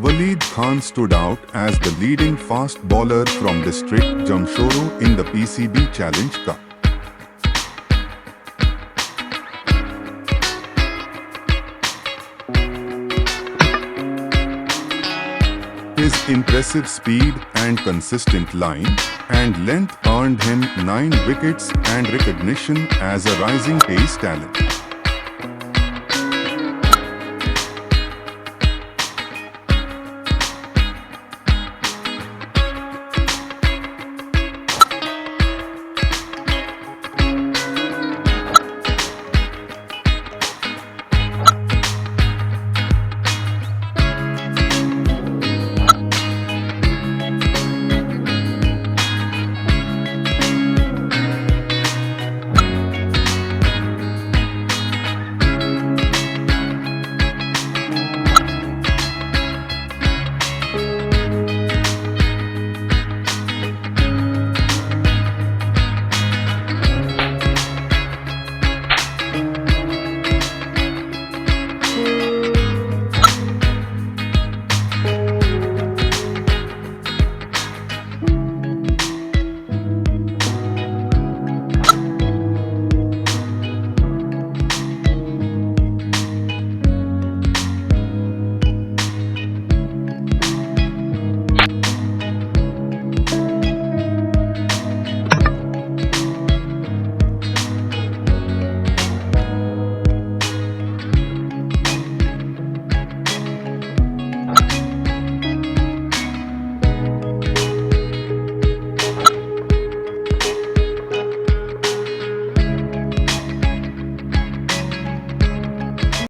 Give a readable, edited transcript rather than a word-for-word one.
Waleed Khan stood out as the leading fast bowler from district Jamshoro in the PCB Challenge Cup. His impressive speed and consistent line and length earned him 9 wickets and recognition as a rising pace talent.